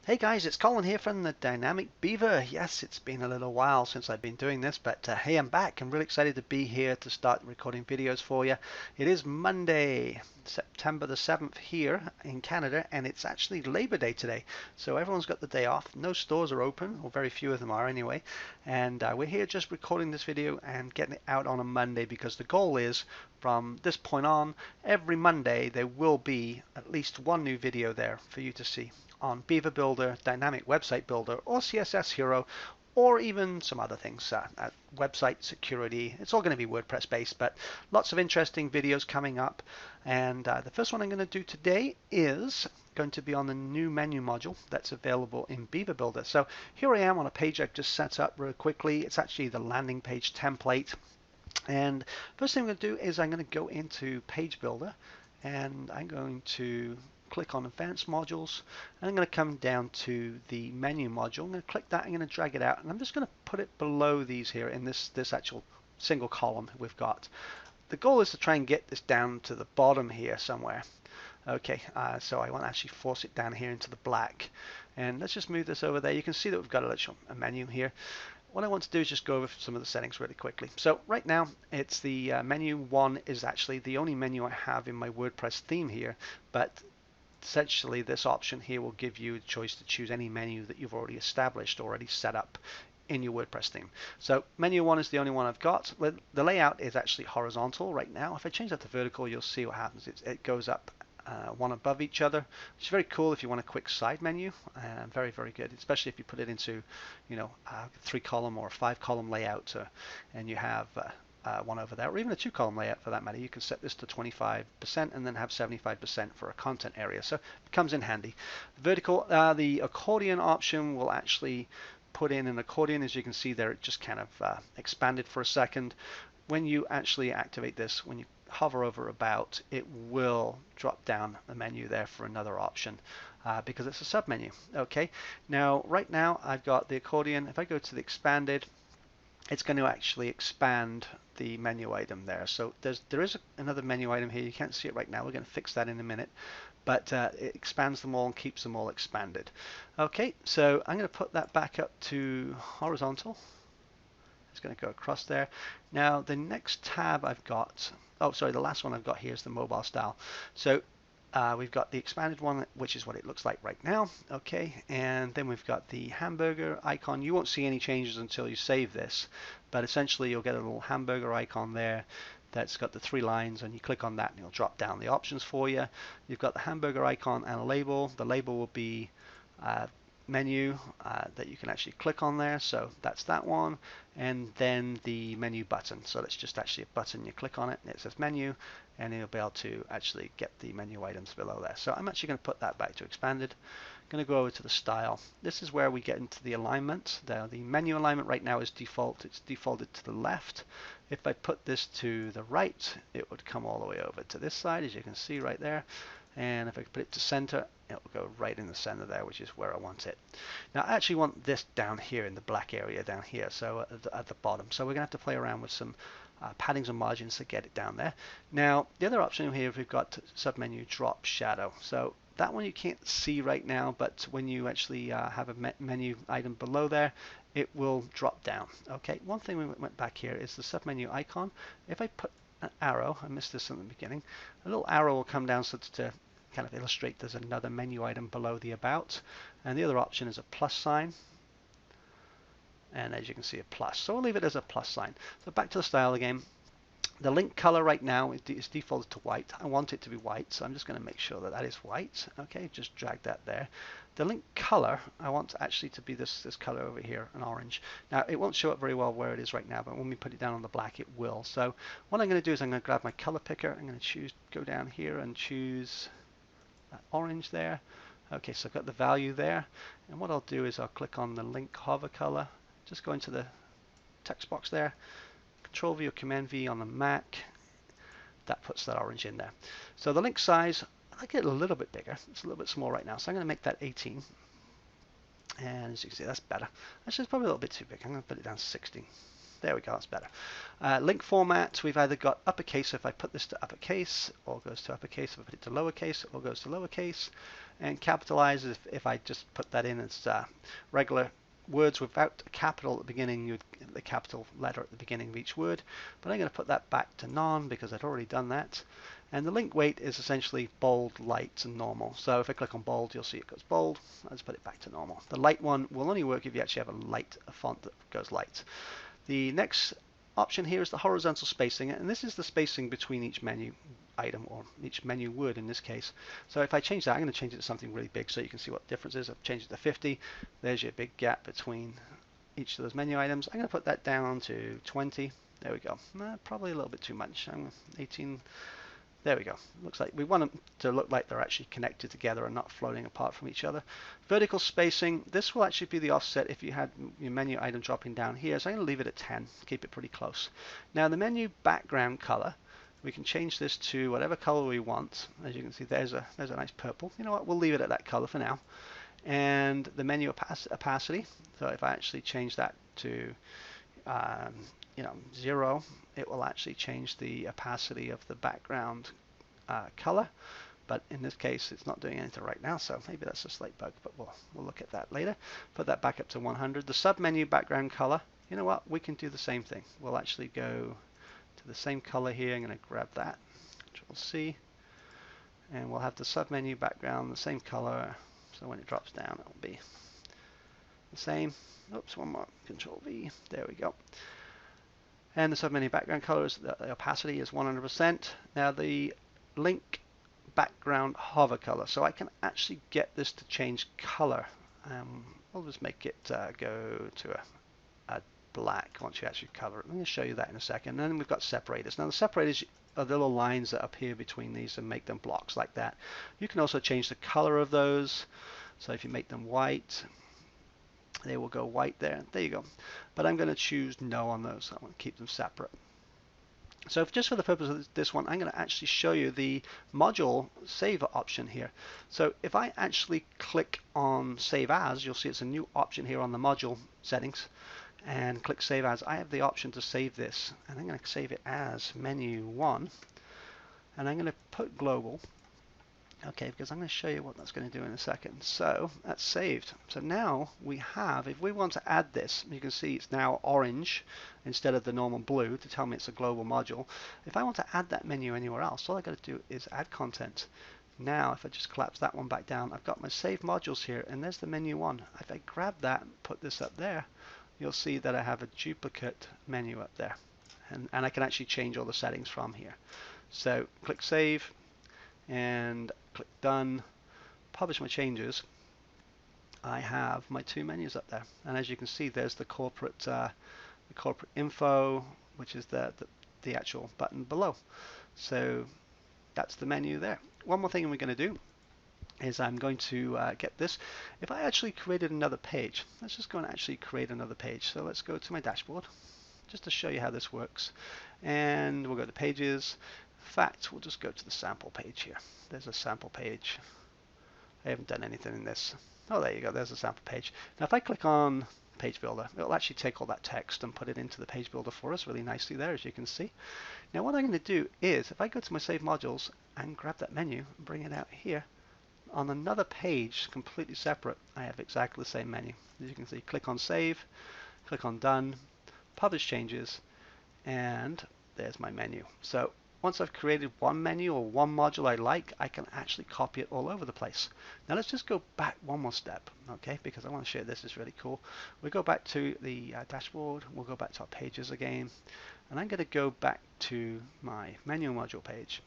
Hey guys, it's Colin here from the Dynamic Beaver. Yes, it's been a little while since I've been doing this, but hey, I'm back. I'm really excited to be here to start recording videos for you. It is Monday, September the 7th here in Canada, and it's actually Labor Day today. So everyone's got the day off. No stores are open, or very few of them are anyway. And we're here just recording this video and getting it out on a Monday because the goal is from this point on, every Monday there will be at least one new video there for you to see on Beaver Builder, Dynamic Website Builder, or CSS Hero, or even some other things, website security. It's all going to be WordPress based, but lots of interesting videos coming up. And the first one I'm going to do today is going to be on the new menu module that's available in Beaver Builder. So here I am on a page I've just set up real quickly. It's actually the landing page template. And first thing I'm going to do is I'm going to go into Page Builder, and I'm going to click on Advanced Modules, and I'm going to come down to the menu module. I'm going to click that, I'm going to drag it out, and I'm just going to put it below these here in this actual single column we've got. The goal is to try and get this down to the bottom here somewhere. Okay, so I want to actually force it down here into the black. And let's just move this over there. You can see that we've got a menu here. What I want to do is just go over some of the settings really quickly. So right now, it's the menu 1 is actually the only menu I have in my WordPress theme here, but essentially this option here will give you a choice to choose any menu that you've already established, already set up in your WordPress theme. So menu 1 is the only one I've got. The layout is actually horizontal right now. If I change that to vertical, you'll see what happens. It goes up one above each other, which is very cool if you want a quick side menu. Very, very good, especially if you put it into, a 3-column or a 5-column layout, and you have one over there, or even a 2-column layout for that matter. You can set this to 25% and then have 75% for a content area. So it comes in handy. Vertical, the accordion option will actually put in an accordion. As you can see there, it just kind of expanded for a second. When you actually activate this, when you hover over about, it will drop down the menu there for another option because it's a submenu. Okay, now right now I've got the accordion. If I go to the expanded, it's going to actually expand the menu item there. So there is another menu item here. You can't see it right now. We're going to fix that in a minute, but it expands them all and keeps them all expanded. Okay, so I'm going to put that back up to horizontal. It's going to go across there. Now the next tab I've got, oh sorry, the last one I've got here is the mobile style. So we've got the expanded one, which is what it looks like right now. Okay, and then we've got the hamburger icon. You won't see any changes until you save this, but essentially you'll get a little hamburger icon there that's got the 3 lines, and you click on that and it'll drop down the options for you. You've got the hamburger icon and a label. The label will be menu that you can actually click on there, so that's that one, and then the menu button. So that's just actually a button. You click on it and it says menu, and you'll be able to actually get the menu items below there. So I'm actually going to put that back to expanded. I'm going to go over to the style. This is where we get into the alignment. The menu alignment right now is default. It's defaulted to the left. If I put this to the right, it would come all the way over to this side, as you can see right there. And if I put it to center, it will go right in the center there, which is where I want it. Now I actually want this down here in the black area down here, so at the bottom. So we're going to have to play around with some paddings and margins to get it down there. Now the other option here, we've got submenu drop shadow. So that one you can't see right now, but when you actually have a menu item below there, it will drop down. Okay, one thing we went back here is the submenu icon. If I put an arrow, I missed this in the beginning, a little arrow will come down so to kind of illustrate there's another menu item below the about, and the other option is a plus sign, and as you can see, a plus. So we'll leave it as a plus sign. So back to the style again. The link color right now is defaulted to white. I want it to be white, so I'm just going to make sure that that is white. Okay, just drag that there. The link color, I want actually to be this color over here, an orange. Now, it won't show up very well where it is right now, but when we put it down on the black, it will. So what I'm going to do is I'm going to grab my color picker. I'm going to go down here and choose that orange there. Okay, so I've got the value there. And what I'll do is I'll click on the link hover color. Just go into the text box there. Control V or Command V on the Mac. That puts that orange in there. So the link size, I like it a little bit bigger. It's a little bit small right now, so I'm going to make that 18. And as you can see, that's better. Actually, it's probably a little bit too big. I'm going to put it down to 16. There we go, that's better. Link format, we've either got uppercase, so if I put this to uppercase, all goes to uppercase. If I put it to lowercase, it all goes to lowercase. And capitalize, if I just put that in as regular words without a capital at the beginning, you'd get the capital letter at the beginning of each word. But I'm going to put that back to none because I'd already done that. And the link weight is essentially bold, light, and normal. So if I click on bold, you'll see it goes bold. Let's put it back to normal. The light one will only work if you actually have a font that goes light. The next option here is the horizontal spacing, and this is the spacing between each menu item, or each menu word in this case. So if I change that, I'm going to change it to something really big so you can see what the difference is. I've changed it to 50. There's your big gap between each of those menu items. I'm going to put that down to 20. There we go. Probably a little bit too much. 18. There we go. Looks like we want them to look like they're actually connected together and not floating apart from each other. Vertical spacing, this will actually be the offset if you had your menu item dropping down here. So I'm going to leave it at 10, keep it pretty close. Now the menu background color, we can change this to whatever color we want. As you can see, there's a nice purple. You know what, we'll leave it at that color for now. And the menu opacity, so if I actually change that to 0, it will actually change the opacity of the background color. But in this case, it's not doing anything right now, so maybe that's a slight bug, but we'll look at that later. Put that back up to 100. The submenu background color, you know what, we can do the same thing. We'll actually go to the same color here. I'm going to grab that, Control C, and we'll have the submenu background the same color, so when it drops down, it will be the same. Oops, one more, Control V, there we go. And the submenu background color, the opacity is 100%. Now the link background hover color, so I can actually get this to change color. We'll just make it go to a black once you actually cover it. I'm going to show you that in a second. And then we've got separators. Now the separators are the little lines that appear between these and make them blocks like that. You can also change the color of those. So if you make them white, they will go white there. There you go. But I'm going to choose no on those. I want to keep them separate. So just for the purpose of this one, I'm going to actually show you the module save option here. So if I actually click on Save As, you'll see it's a new option here on the module settings. And click Save As. I have the option to save this. And I'm going to save it as Menu 1. And I'm going to put Global. Okay, because I'm going to show you what that's going to do in a second. So that's saved. So now we have, if we want to add this, you can see it's now orange instead of the normal blue to tell me it's a global module. If I want to add that menu anywhere else, all I got to do is add content. Now if I just collapse that one back down, I've got my saved modules here, and there's the menu 1. If I grab that and put this up there, you'll see that I have a duplicate menu up there. And I can actually change all the settings from here. So click Save and click Done, publish my changes. I have my two menus up there, and as you can see, there's the corporate info, which is the actual button below. So that's the menu there. One more thing we're going to do is I'm going to get this. If I actually created another page, let's just go and actually create another page. So let's go to my dashboard just to show you how this works, and we'll go to Pages. In fact, we'll just go to the sample page here. There's a sample page. I haven't done anything in this. Oh, there you go. There's a sample page. Now, if I click on Page Builder, it'll actually take all that text and put it into the Page Builder for us really nicely there, as you can see. Now, what I'm going to do is, if I go to my Save Modules and grab that menu and bring it out here, on another page, completely separate, I have exactly the same menu. As you can see, click on Save, click on Done, Publish Changes, and there's my menu. So once I've created one menu or one module I like, I can actually copy it all over the place. Now let's just go back one more step, okay? Because I want to show you this is really cool. We'll go back to the dashboard. We'll go back to our pages again. And I'm going to go back to my menu module page.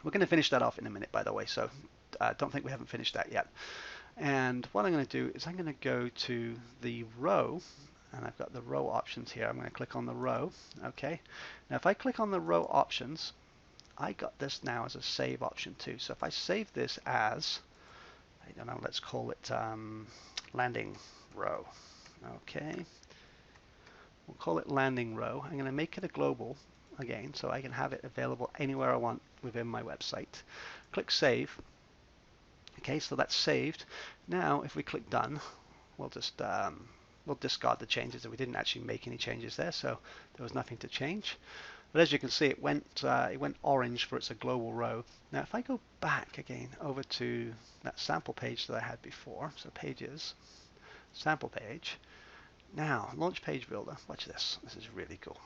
We're going to finish that off in a minute, by the way, so don't think we haven't finished that yet. And what I'm going to do is I'm going to go to the row, and I've got the row options here. I'm going to click on the row. Okay. Now if I click on the row options, I got this now as a save option too. So if I save this as, I don't know, let's call it landing row. Okay. We'll call it landing row. I'm going to make it a global again, so I can have it available anywhere I want within my website. Click Save. Okay, so that's saved. Now if we click Done, we'll just we'll discard the changes. We didn't actually make any changes there, so there was nothing to change. But as you can see, it went orange for it's a global row. Now if I go back again over to that sample page that I had before, so pages, sample page. Now launch page builder. Watch this. This is really cool.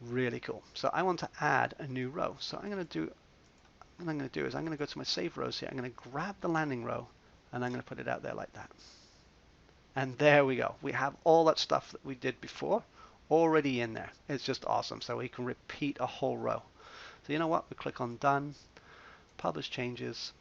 Really cool. So I want to add a new row. So what I'm going to do is I'm going to go to my save rows here. I'm going to grab the landing row and I'm going to put it out there like that. And there we go. We have all that stuff that we did before already in there. It's just awesome. So we can repeat a whole row. So you know what? We click on done, publish changes.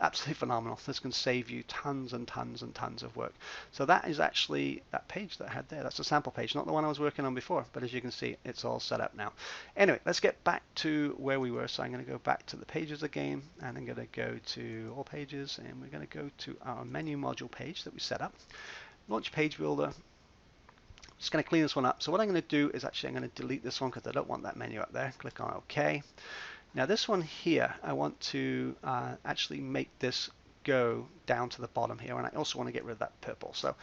Absolutely phenomenal. This can save you tons and tons and tons of work. So that is actually that page that I had there. That's a sample page, not the one I was working on before, but as you can see, it's all set up now. Anyway, let's get back to where we were. So I'm going to go back to the pages again, and I'm going to go to all pages, and we're going to go to our menu module page that we set up. Launch page builder. Just going to clean this one up. So what I'm going to do is actually I'm going to delete this one because I don't want that menu up there. Click on OK. Now this one here, I want to actually make this go down to the bottom here, and I also want to get rid of that purple. So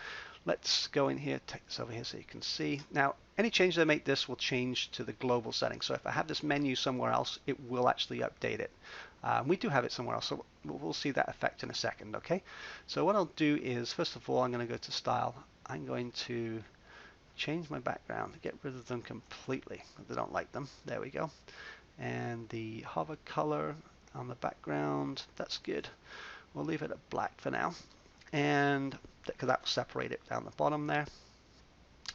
let's go in here, take this over here so you can see. Now any change I make this will change to the global setting. So if I have this menu somewhere else, it will actually update it. We do have it somewhere else, so we'll see that effect in a second, okay? So what I'll do is, first of all, I'm going to go to Style. I'm going to change my background, get rid of them completely. I don't like them. There we go. And the hover color on the background, that's good. We'll leave it at black for now, and because that will separate it down the bottom there.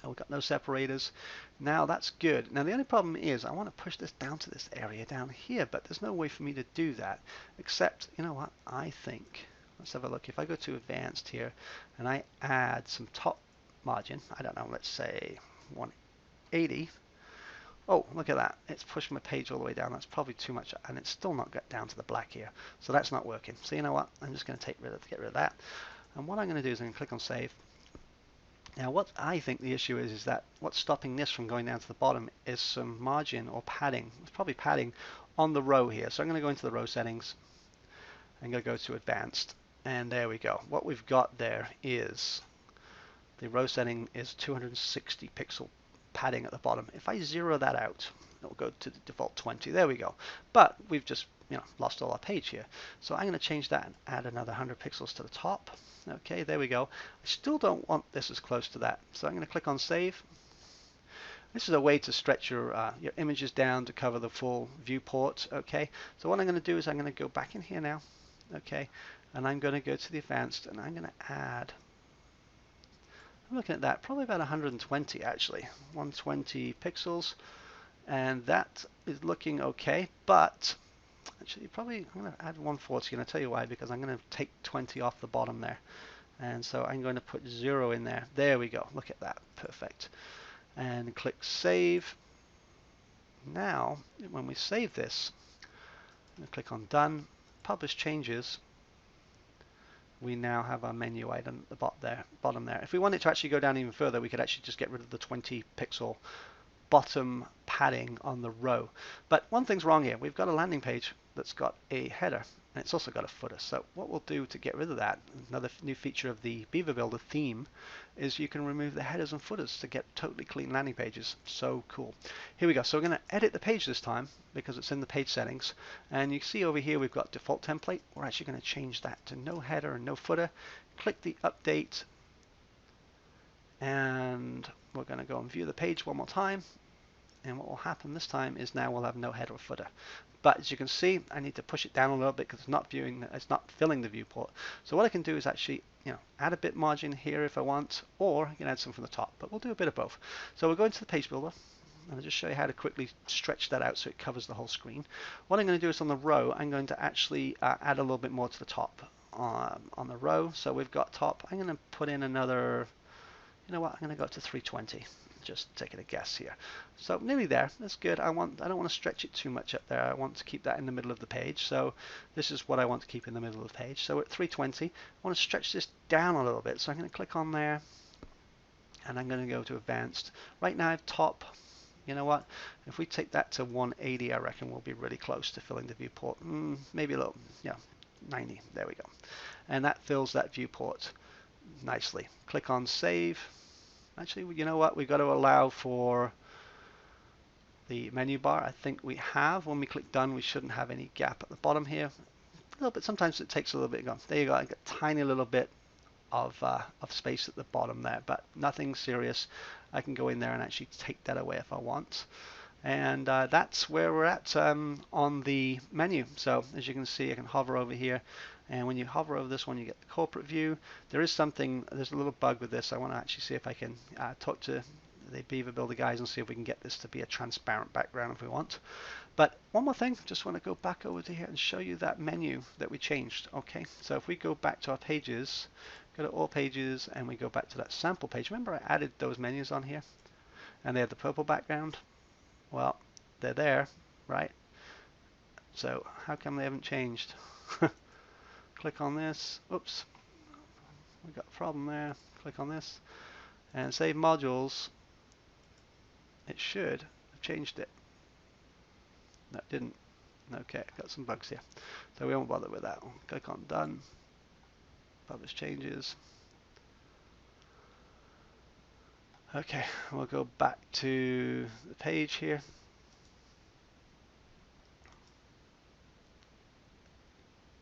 Oh, we've got no separators. Now that's good. Now the only problem is I want to push this down to this area down here, but there's no way for me to do that except, you know what, I think, let's have a look. If I go to advanced here and I add some top margin, I don't know, let's say 180. Oh, look at that. It's pushed my page all the way down. That's probably too much, and it's still not got down to the black here. So that's not working. So you know what? I'm just going to get rid of that. And what I'm going to do is I'm going to click on Save. Now what I think the issue is that what's stopping this from going down to the bottom is some margin or padding. It's probably padding on the row here. So I'm going to go into the row settings. I'm going to go to Advanced. And there we go. What we've got there is the row setting is 260 pixel padding at the bottom. If I zero that out, it'll go to the default 20. There we go. But we've just lost all our page here. So I'm going to change that and add another 100 pixels to the top. Okay, there we go. I still don't want this as close to that. So I'm going to click on Save. This is a way to stretch your images down to cover the full viewport. Okay, so what I'm going to do is I'm going to go back in here now. Okay, and I'm going to go to the Advanced, and I'm going to add, I'm looking at that, probably about 120 actually, 120 pixels, and that is looking okay, but actually probably I'm going to add 140, and I'll tell you why, because I'm going to take 20 off the bottom there, and so I'm going to put 0 in there. There we go, look at that, perfect. And click Save. Now when we save this, I'm going to click on Done, Publish Changes. We now have our menu item at the bottom there. If we wanted to actually go down even further, we could actually just get rid of the 20 pixel bottom padding on the row. But one thing's wrong here. We've got a landing page that's got a header, and it's also got a footer. So what we'll do to get rid of that, another new feature of the Beaver Builder theme, is you can remove the headers and footers to get totally clean landing pages. So cool. Here we go. So we're going to edit the page this time because it's in the page settings. And you can see over here we've got default template. We're actually going to change that to no header and no footer. Click the update, and we're going to go and view the page one more time. And what will happen this time is now we'll have no header or footer. But as you can see, I need to push it down a little bit because it's not filling the viewport. So what I can do is actually, add a bit margin here if I want, or I can add some from the top. But we'll do a bit of both. So we'll go into the page builder, and I'll just show you how to quickly stretch that out so it covers the whole screen. What I'm going to do is on the row, I'm going to actually add a little bit more to the top on the row. So we've got top. I'm going to put in another. You know what? I'm going to go up to 320. Just taking a guess here. So nearly there. That's good. I don't want to stretch it too much up there. I want to keep that in the middle of the page. So this is what I want to keep in the middle of the page. So we're at 320. I want to stretch this down a little bit. So I'm going to click on there, and I'm going to go to Advanced. Right now I have top. You know what? If we take that to 180, I reckon we'll be really close to filling the viewport. Maybe a little. Yeah, 90. There we go. And that fills that viewport nicely. Click on Save. Actually, you know what? We've got to allow for the menu bar. I think we have. When we click done, we shouldn't have any gap at the bottom here. A little bit, sometimes it takes a little bit. There you go, I got a tiny little bit of space at the bottom there, but nothing serious. I can go in there and actually take that away if I want. And that's where we're at on the menu. So as you can see, I can hover over here, and when you hover over this one, you get the corporate view. There's a little bug with this. I want to actually see if I can talk to the Beaver Builder guys and see if we can get this to be a transparent background if we want. But one more thing, just want to go back over to here and show you that menu that we changed. Okay, so if we go back to our pages, go to all pages, and we go back to that sample page. Remember I added those menus on here, and they have the purple background. Well, they're there, right? So how come they haven't changed? Click on this. Oops, we got a problem there. Click on this and save modules. It should have changed it. No, it didn't. Okay, got some bugs here. So we won't bother with that. Click on done. Publish changes. Okay, we'll go back to the page here.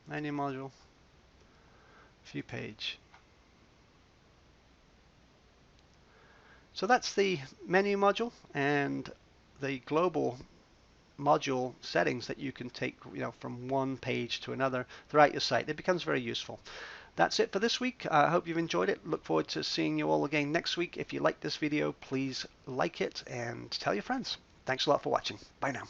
Menu module. View page. So that's the menu module and the global module settings that you can take, from one page to another throughout your site. It becomes very useful. That's it for this week. I hope you've enjoyed it. Look forward to seeing you all again next week. If you like this video, please like it and tell your friends. Thanks a lot for watching. Bye now.